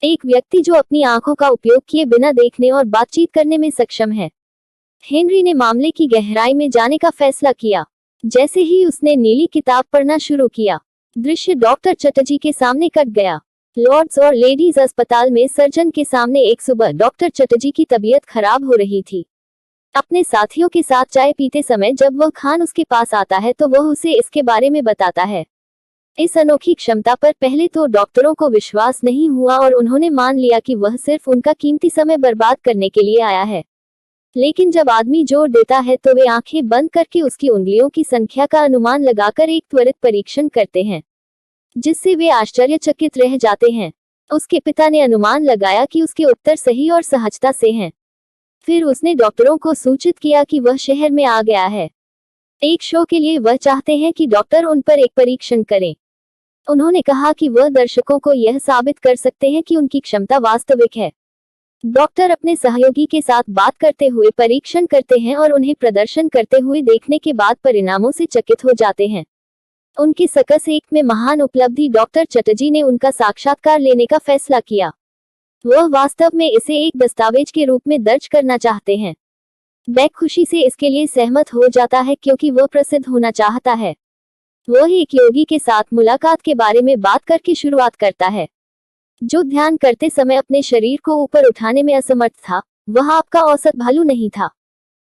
एक व्यक्ति जो अपनी आंखों का उपयोग किए बिना देखने और बातचीत करने में सक्षम है। हेनरी ने मामले की गहराई में जाने का फैसला किया। जैसे ही उसने नीली किताब पढ़ना शुरू किया, दृश्य डॉक्टर चटर्जी के सामने कट गया। लॉर्ड्स और लेडीज अस्पताल में सर्जन के सामने एक सुबह डॉक्टर चटर्जी की तबीयत खराब हो रही थी। अपने साथियों के साथ चाय पीते समय जब वह खान उसके पास आता है तो वह उसे इसके बारे में बताता है। इस अनोखी क्षमता पर पहले तो डॉक्टरों को विश्वास नहीं हुआ और उन्होंने मान लिया कि वह सिर्फ उनका कीमती समय बर्बाद करने के लिए आया है। लेकिन जब आदमी जोर देता है तो वे आंखें बंद करके उसकी उंगलियों की संख्या का अनुमान लगाकर एक त्वरित परीक्षण करते हैं, जिससे वे आश्चर्यचकित रह जाते हैं। उसके पिता ने अनुमान लगाया कि उसके उत्तर सही और सहजता से हैं। फिर उसने डॉक्टरों को सूचित किया कि वह शहर में आ गया है। एक शो के लिए वह चाहते हैं कि डॉक्टर उन पर एक परीक्षण करें। उन्होंने कहा कि वह दर्शकों को यह साबित कर सकते हैं कि उनकी क्षमता वास्तविक है। डॉक्टर अपने सहयोगी के साथ बात करते हुए परीक्षण करते हैं और उन्हें प्रदर्शन करते हुए देखने के बाद परिणामों से चकित हो जाते हैं। उनकी सकस एक में महान उपलब्धि डॉक्टर चटर्जी ने उनका साक्षात्कार लेने का फैसला किया। वह वास्तव में इसे एक दस्तावेज के रूप में दर्ज करना चाहते हैं। बैक खुशी से इसके लिए सहमत हो जाता है क्योंकि वह प्रसिद्ध होना चाहता है। वह एक योगी के साथ मुलाकात के बारे में बात करके शुरुआत करता है, जो ध्यान करते समय अपने शरीर को ऊपर उठाने में असमर्थ था। वह आपका औसत भालू नहीं था।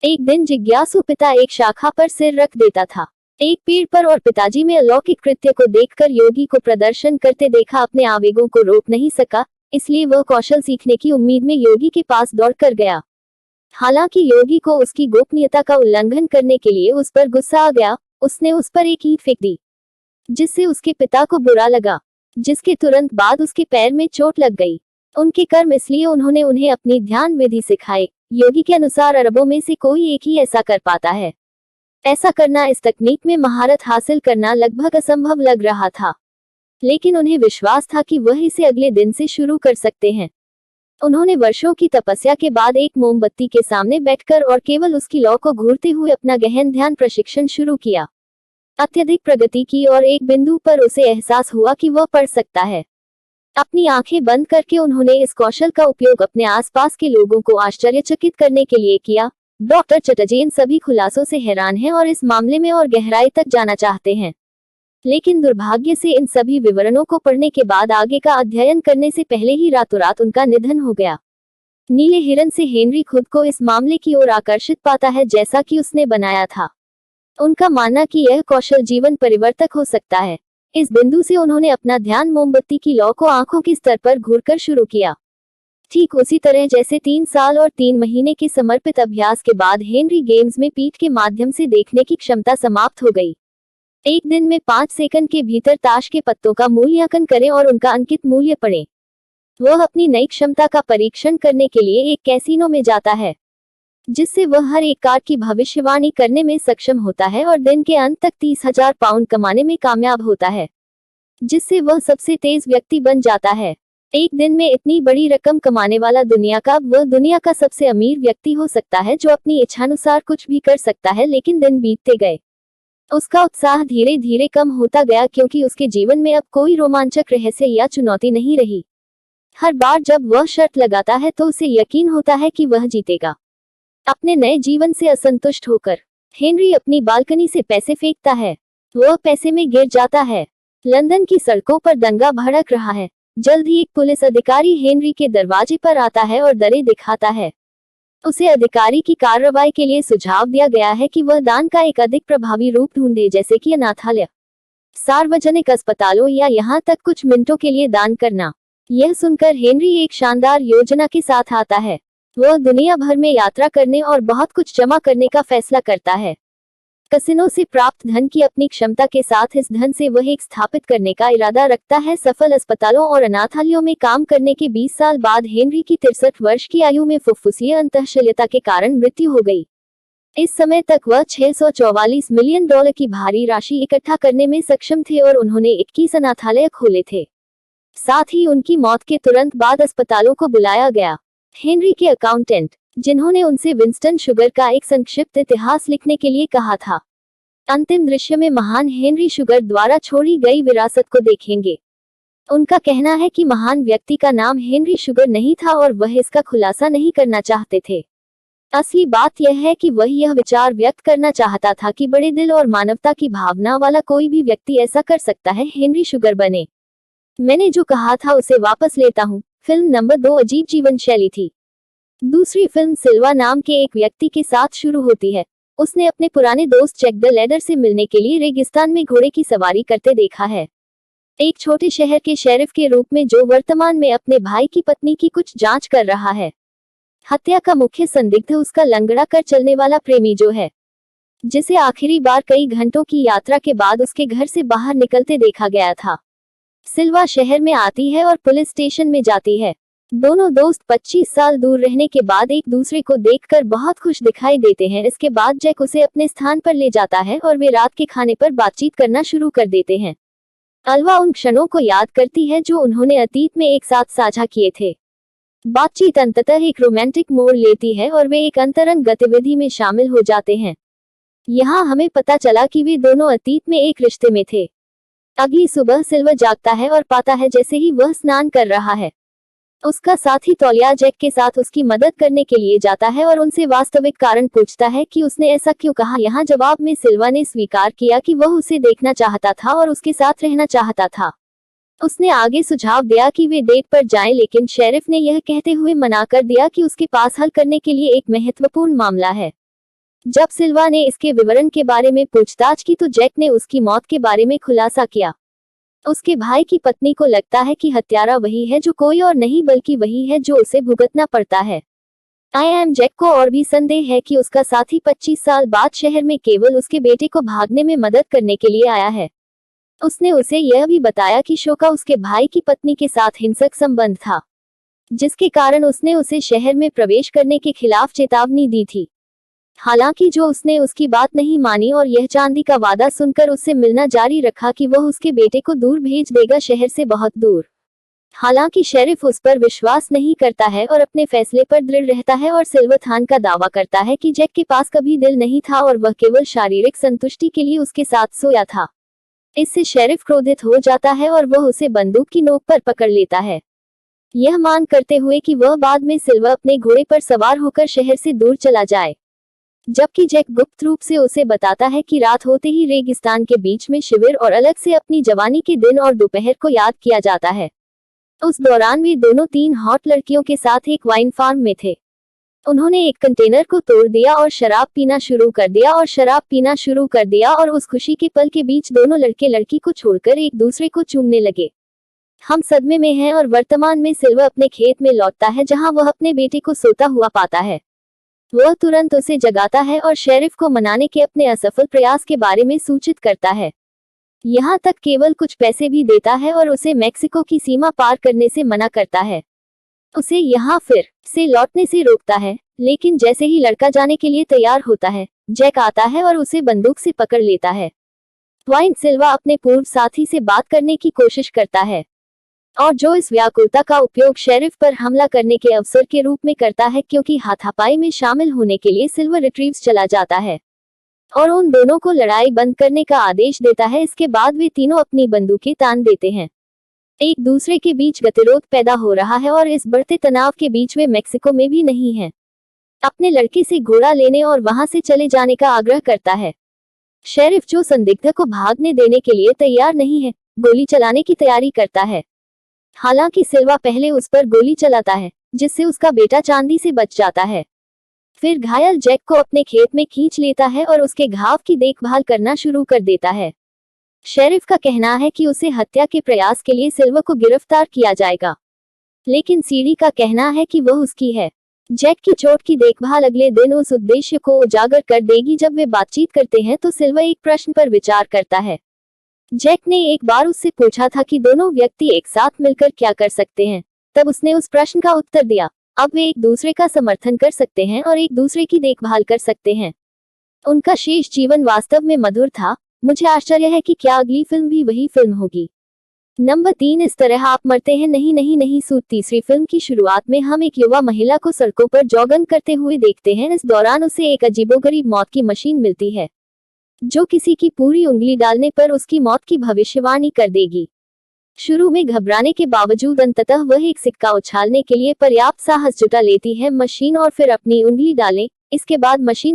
एक दिन जिज्ञासु पिता एक शाखा पर सिर रख देता था, एक पेड़ पर, और पिताजी में अलौकिक कृत्य को देखकर योगी को प्रदर्शन करते देखा अपने आवेगों को रोक नहीं सका, इसलिए वह कौशल सीखने की उम्मीद में योगी के पास दौड़कर गया। हालांकि योगी को उसकी गोपनीयता का उल्लंघन करने के लिए उस पर गुस्सा आ गया। उसने उस पर एक ईंट फेंक दी, जिससे उसके पिता को बुरा लगा, जिसके तुरंत बाद उसके पैर में चोट लग गई। उनके कर्म इसलिए उन्होंने उन्हें अपनी ध्यान विधि सिखाई। योगी के अनुसार अरबों में से कोई एक ही ऐसा कर पाता है। ऐसा करना, इस तकनीक में महारत हासिल करना लगभग असंभव लग रहा था, लेकिन उन्हें विश्वास था कि वह इसे अगले दिन से शुरू कर सकते हैं। उन्होंने वर्षों की तपस्या के बाद एक मोमबत्ती के सामने बैठकर और केवल उसकी लौ को घूरते हुए अपना गहन ध्यान प्रशिक्षण शुरू किया। अत्यधिक प्रगति की और एक बिंदु पर उसे एहसास हुआ कि वह पढ़ सकता है। अपनी आंखें बंद करके उन्होंने इस कौशल का उपयोग अपने आसपास के लोगों को आश्चर्यचकित करने के लिए किया। डॉक्टर चटर्जी इन सभी खुलासों से हैरान हैं और इस मामले में और गहराई तक जाना चाहते हैं, लेकिन दुर्भाग्य से इन सभी विवरणों को पढ़ने के बाद आगे का अध्ययन करने से पहले ही रातों रात उनका निधन हो गया। नीले हिरन से हेनरी खुद को इस मामले की ओर आकर्षित पाता है जैसा कि उसने बनाया था। उनका मानना कि यह कौशल जीवन परिवर्तक हो सकता है। इस बिंदु से उन्होंने अपना ध्यान मोमबत्ती की लौ को आंखों के स्तर पर घूरकर शुरू किया। ठीक उसी तरह जैसे 3 साल और 3 महीने के समर्पित अभ्यास के बाद हेनरी गेम्स में पीठ के माध्यम से देखने की क्षमता समाप्त हो गई। एक दिन में 5 सेकंड के भीतर ताश के पत्तों का मूल्यांकन करें और उनका अंकित मूल्य पढ़ें। वह अपनी नई क्षमता का परीक्षण करने के लिए एक कैसीनो में जाता है, जिससे वह हर एक कार्ड की भविष्यवाणी करने में सक्षम होता है और दिन के अंत तक 30,000 पाउंड कमाने में कामयाब होता है, जिससे वह सबसे तेज व्यक्ति बन जाता है। एक दिन में इतनी बड़ी रकम कमाने वाला वह दुनिया का सबसे अमीर व्यक्ति हो सकता है, जो अपनी इच्छानुसार कुछ भी कर सकता है। लेकिन दिन बीतते गए, उसका उत्साह धीरे धीरे कम होता गया क्योंकि उसके जीवन में अब कोई रोमांचक रहस्य या चुनौती नहीं रही। हर बार जब वह शर्त लगाता है तो उसे यकीन होता है कि वह जीतेगा। अपने नए जीवन से असंतुष्ट होकर हेनरी अपनी बालकनी से पैसे फेंकता है। वह पैसे में गिर जाता है। लंदन की सड़कों पर दंगा भड़क रहा है। जल्द ही एक पुलिस अधिकारी हेनरी के दरवाजे पर आता है और दरें दिखाता है। उसे अधिकारी की कार्रवाई के लिए सुझाव दिया गया है कि वह दान का एक अधिक प्रभावी रूप ढूंढे, जैसे कि अनाथालय, सार्वजनिक अस्पतालों या यहाँ तक कुछ मिनटों के लिए दान करना। यह सुनकर हेनरी एक शानदार योजना के साथ आता है। वह दुनिया भर में यात्रा करने और बहुत कुछ जमा करने का फैसला करता है। कसिनो से प्राप्त धन की अपनी क्षमता के साथ इस धन से वह एक स्थापित करने का इरादा रखता है। सफल अस्पतालों और अनाथालयों में काम करने के 20 साल बाद हेनरी की 63 वर्ष की आयु में फुफ्फुसीय अंतःशल्यता के कारण मृत्यु हो गई। इस समय तक वह $644 मिलियन की भारी राशि इकट्ठा करने में सक्षम थे और उन्होंने 21 अनाथालय खोले थे। साथ ही उनकी मौत के तुरंत बाद अस्पतालों को बुलाया गया। हेनरी के अकाउंटेंट, जिन्होंने उनसे विंस्टन शुगर का एक संक्षिप्त इतिहास लिखने के लिए कहा था, अंतिम दृश्य में महान हेनरी शुगर द्वारा छोड़ी गई विरासत को देखेंगे। उनका कहना है कि महान व्यक्ति का नाम हेनरी शुगर नहीं था और वह इसका खुलासा नहीं करना चाहते थे। असली बात यह है कि वह यह विचार व्यक्त करना चाहता था कि बड़े दिल और मानवता की भावना वाला कोई भी व्यक्ति ऐसा कर सकता है, हेनरी शुगर बने। मैंने जो कहा था उसे वापस लेता हूँ। फिल्म नंबर 2 अजीब जीवन शैली थी। दूसरी फिल्म सिल्वा नाम के एक व्यक्ति के साथ शुरू होती है। उसने अपने पुराने दोस्त जैक द लेडर से मिलने के लिए रेगिस्तान में घोड़े की सवारी करते देखा है। एक छोटे शहर के शेरिफ के रूप में जो वर्तमान में अपने भाई की पत्नी की कुछ जांच कर रहा है। हत्या का मुख्य संदिग्ध उसका लंगड़ा कर चलने वाला प्रेमी जो है, जिसे आखिरी बार कई घंटों की यात्रा के बाद उसके घर से बाहर निकलते देखा गया था। सिल्वा शहर में आती है और पुलिस स्टेशन में जाती है। दोनों दोस्त 25 साल दूर रहने के बाद एक दूसरे को देखकर बहुत खुश दिखाई देते हैं। इसके बाद जैक उसे अपने स्थान पर ले जाता है और वे रात के खाने पर बातचीत करना शुरू कर देते हैं। अल्वा उन क्षणों को याद करती है जो उन्होंने अतीत में एक साथ साझा किए थे। बातचीत अंततः एक रोमांटिक मोड़ लेती है और वे एक अंतरंग गतिविधि में शामिल हो जाते हैं। यहाँ हमें पता चला कि वे दोनों अतीत में एक रिश्ते में थे। अगली सुबह सिल्वर जागता है और पाता है जैसे ही वह स्नान कर रहा है, उसका साथी तौलिया जैक के साथ उसकी मदद करने के लिए जाता है और उनसे वास्तविक कारण पूछता है कि उसने ऐसा क्यों कहा। यहाँ जवाब में सिल्वा ने स्वीकार किया कि वह उसे देखना चाहता था और उसके साथ रहना चाहता था। उसने आगे सुझाव दिया कि वे डेट पर जाएं, लेकिन शेरिफ ने यह कहते हुए मना कर दिया कि उसके पास हल करने के लिए एक महत्वपूर्ण मामला है। जब सिल्वा ने इसके विवरण के बारे में पूछताछ की तो जैक ने उसकी मौत के बारे में खुलासा किया। उसके भाई की पत्नी को लगता है कि हत्यारा वही है जो कोई और नहीं बल्कि वही है जो उसे भुगतना पड़ता है। आई एम जैक को और भी संदेह है कि उसका साथी 25 साल बाद शहर में केवल उसके बेटे को भागने में मदद करने के लिए आया है। उसने उसे यह भी बताया कि शो का उसके भाई की पत्नी के साथ हिंसक संबंध था, जिसके कारण उसने उसे शहर में प्रवेश करने के खिलाफ चेतावनी दी थी। हालांकि जो उसने उसकी बात नहीं मानी और यह चांदी का वादा सुनकर उससे मिलना जारी रखा कि वह उसके बेटे को दूर भेज देगा, शहर से बहुत दूर। हालांकि शेरिफ उस पर विश्वास नहीं करता है और अपने फैसले पर दृढ़ रहता है और सिल्वरथान का दावा करता है कि जैक के पास कभी दिल नहीं था और वह केवल शारीरिक संतुष्टि के लिए उसके साथ सोया था। इससे शेरिफ क्रोधित हो जाता है और वह उसे बंदूक की नोक पर पकड़ लेता है, यह मान करते हुए कि वह बाद में सिल्वर अपने घोड़े पर सवार होकर शहर से दूर चला जाए। जबकि जैक गुप्त रूप से उसे बताता है कि रात होते ही रेगिस्तान के बीच में शिविर और अलग से अपनी जवानी के दिन और दोपहर को याद किया जाता है। उस दौरान वे दोनों 3 हॉट लड़कियों के साथ एक वाइन फार्म में थे। उन्होंने एक कंटेनर को तोड़ दिया और शराब पीना शुरू कर दिया और उस खुशी के पल के बीच दोनों लड़के लड़की को छोड़कर एक दूसरे को चूमने लगे। हम सदमे में हैं और वर्तमान में सिल्वर अपने खेत में लौटता है जहां वह अपने बेटे को सोता हुआ पाता है। वह तुरंत उसे जगाता है और शेरिफ को मनाने के अपने असफल प्रयास के बारे में सूचित करता है। यहाँ तक केवल कुछ पैसे भी देता है और उसे मेक्सिको की सीमा पार करने से मना करता है। उसे यहाँ फिर से लौटने से रोकता है, लेकिन जैसे ही लड़का जाने के लिए तैयार होता है, जैक आता है और उसे बंदूक से पकड़ लेता है। ट्वाइन सिल्वा अपने पूर्व साथी से बात करने की कोशिश करता है और जो इस व्याकुलता का उपयोग शेरिफ पर हमला करने के अवसर के रूप में करता है, क्योंकि हाथापाई में शामिल होने के लिए सिल्वर रिट्रीव्स चला जाता है और उन दोनों को लड़ाई बंद करने का आदेश देता है। इसके बाद वे तीनों अपनी बंदूकें तान देते हैं। एक दूसरे के बीच गतिरोध पैदा हो रहा है और इस बढ़ते तनाव के बीच वे मेक्सिको में भी नहीं हैं। अपने लड़के से घोड़ा लेने और वहां से चले जाने का आग्रह करता है। शेरिफ, जो संदिग्ध को भागने देने के लिए तैयार नहीं है, गोली चलाने की तैयारी करता है। हालांकि सिल्वा पहले उस पर गोली चलाता है, जिससे उसका बेटा चांदी से बच जाता है। फिर घायल जैक को अपने खेत में खींच लेता है और उसके घाव की देखभाल करना शुरू कर देता है। शेरिफ का कहना है कि उसे हत्या के प्रयास के लिए सिल्वा को गिरफ्तार किया जाएगा, लेकिन सीडी का कहना है कि वह उसकी है। जैक की चोट की देखभाल अगले दिन उस उद्देश्य को उजागर कर देगी। जब वे बातचीत करते हैं तो सिल्वा एक प्रश्न पर विचार करता है। जैक ने एक बार उससे पूछा था कि दोनों व्यक्ति एक साथ मिलकर क्या कर सकते हैं। तब उसने उस प्रश्न का उत्तर दिया, अब वे एक दूसरे का समर्थन कर सकते हैं और एक दूसरे की देखभाल कर सकते हैं। उनका शेष जीवन वास्तव में मधुर था। मुझे आश्चर्य है कि क्या अगली फिल्म भी वही फिल्म होगी। नंबर 3, इस तरह आप मरते हैं नहीं नहीं नहीं सूट। तीसरी फिल्म की शुरुआत में हम एक युवा महिला को सड़कों पर जॉगिंग करते हुए देखते हैं। इस दौरान उसे एक अजीबोगरीब मौत की मशीन मिलती है, जो किसी की पूरी उंगली डालने पर उसकी मौत की भविष्यवाणी कर देगी। शुरू में घबराने के बावजूद अंततः वह एक सिक्का उछालने के लिए पर्याप्त साहस जुटा लेती है मशीन और फिर अपनी उंगली डालें। इसके बाद मशीन